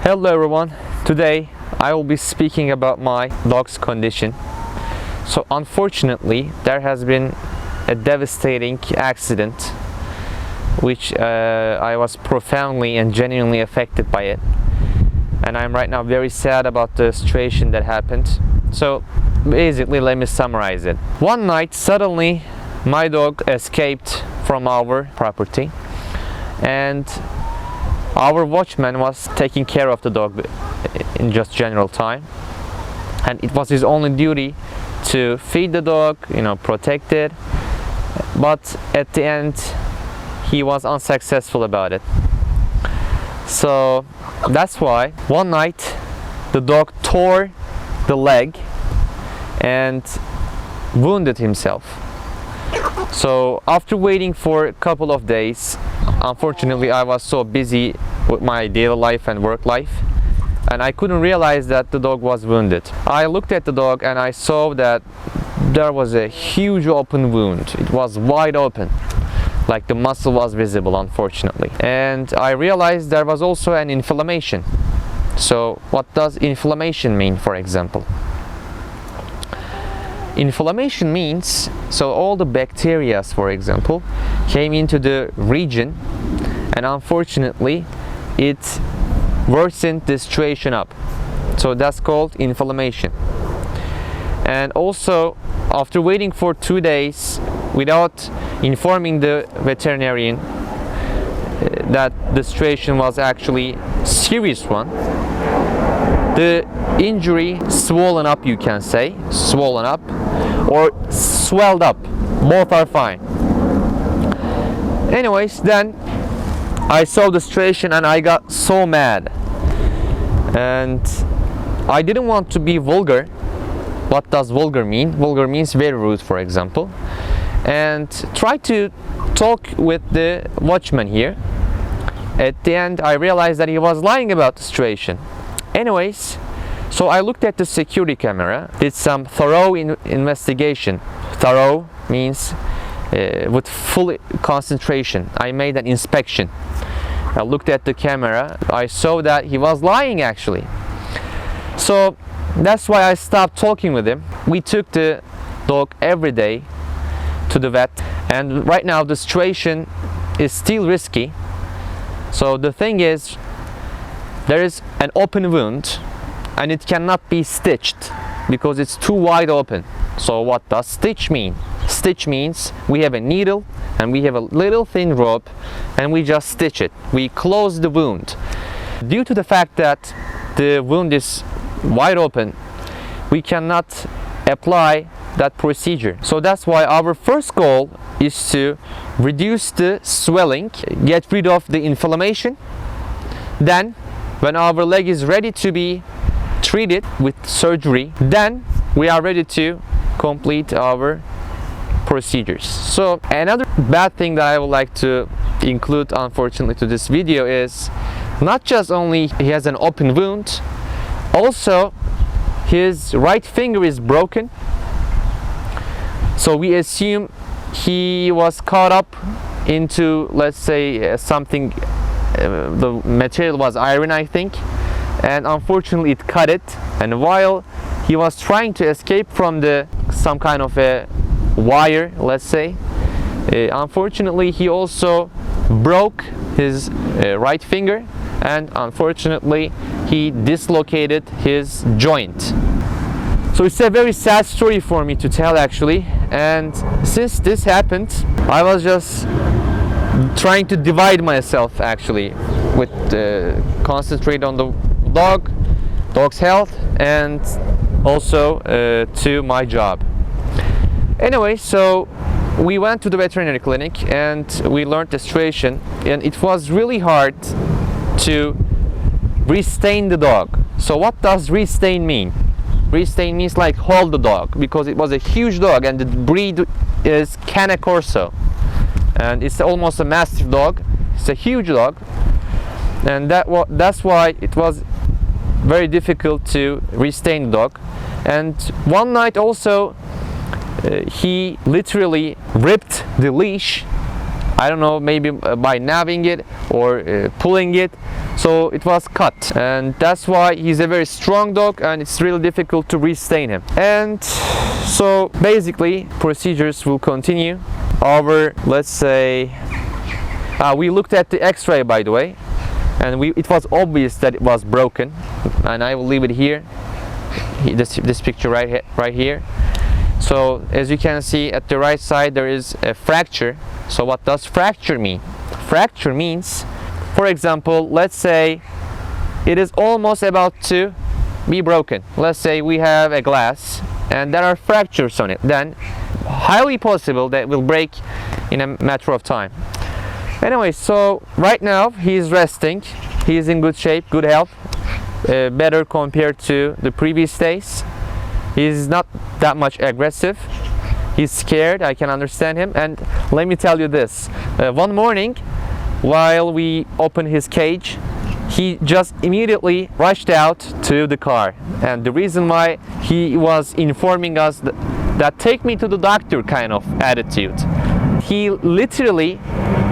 Hello everyone, today I will be speaking about my dog's condition. So unfortunately there has been a devastating accident which I was profoundly and genuinely affected by it, and I'm right now very sad about the situation that happened. So basically let me summarize it. One night suddenly my dog escaped from our property, and our watchman was taking care of the dog in just general time, and it was his only duty to feed the dog, protect it, but at the end he was unsuccessful about it. So that's why one night the dog tore the leg and wounded himself. So after waiting for a couple of days, unfortunately I was so busy with my daily life and work life, and I couldn't realize that the dog was wounded. I looked at the dog and I saw that there was a huge open wound. It was wide open, like the muscle was visible, unfortunately. And I realized there was also an inflammation. So what does inflammation mean, for example? Inflammation means, so all the bacteria, for example, came into the region, and unfortunately it worsened the situation up. So that's called inflammation. And also, after waiting for 2 days without informing the veterinarian that the situation was actually a serious one, the injury swollen up, you can say, swollen up or swelled up, both are fine. Anyways, then I saw the situation and I got so mad, and I didn't want to be vulgar. What does vulgar mean? Vulgar means very rude, for example, and try to talk with the watchman here. At the end I realized that he was lying about the situation. Anyways, so I looked at the security camera, did some thorough investigation. Thorough means with full concentration. I made an inspection. I looked at the camera. I saw that he was lying actually. So that's why I stopped talking with him. We took the dog every day to the vet, and right now the situation is still risky. So the thing is, there is an open wound and it cannot be stitched because it's too wide open. So what does stitch mean? Stitch means we have a needle and we have a little thin rope and we just stitch it. We close the wound. Due to the fact that the wound is wide open, we cannot apply that procedure. So that's why our first goal is to reduce the swelling, get rid of the inflammation. Then when our leg is ready to be treated with surgery, then we are ready to complete our procedures. So another bad thing that I would like to include, unfortunately, to this video is not just only he has an open wound, also his right finger is broken. So we assume he was caught up into, let's say, something, the material was iron, I think, and unfortunately it cut it. And while he was trying to escape from some kind of a wire, let's say, unfortunately he also broke his right finger, and unfortunately he dislocated his joint. So it's a very sad story for me to tell actually, and since this happened I was just trying to divide myself actually, with concentrate on the dog's health and also to my job. Anyway, so we went to the veterinary clinic and we learned the situation, and it was really hard to restain the dog. So what does restain mean? Restain means like hold the dog, because it was a huge dog and the breed is Cane Corso, and it's almost a mastiff dog. It's a huge dog, and that's why it was very difficult to restain the dog. And one night also he literally ripped the leash I don't know, maybe by nabbing it or pulling it. So it was cut, and that's why he's a very strong dog, and it's really difficult to restain him. And so basically procedures will continue. Let's say, we looked at the x-ray, by the way, and it was obvious that it was broken, and I will leave it here, this picture right here. So as you can see at the right side, there is a fracture. So what does fracture mean? Fracture means, for example, let's say it is almost about to be broken. Let's say we have a glass and there are fractures on it. Then highly possible that it will break in a matter of time. Anyway, so right now he is resting. He is in good shape, good health, better compared to the previous days. He's not that much aggressive. He's scared, I can understand him. And let me tell you this, one morning while we opened his cage, he just immediately rushed out to the car. And the reason why, he was informing us that take me to the doctor kind of attitude. He literally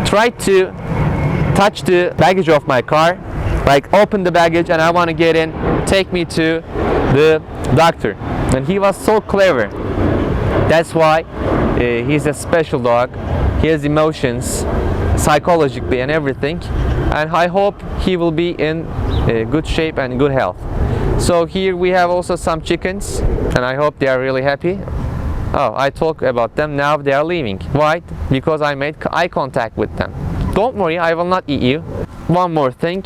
tried to touch the baggage of my car, like open the baggage and I want to get in, take me to the doctor. And he was so clever. That's why he's a special dog. He has emotions psychologically and everything, and I hope he will be in good shape and good health. So here we have also some chickens, and I hope they are really happy. Oh, I talk about them, now they are leaving. Why? Because I made eye contact with them. Don't worry, I will not eat you. One more thing,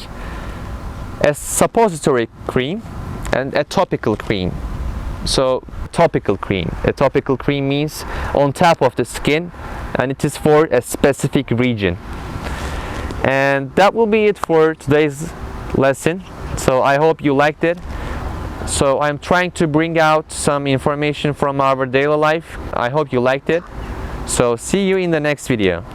a suppository cream and a topical cream. So topical cream. A topical cream means on top of the skin, and it is for a specific region. And that will be it for today's lesson. So I hope you liked it. So I'm trying to bring out some information from our daily life. I hope you liked it. So see you in the next video.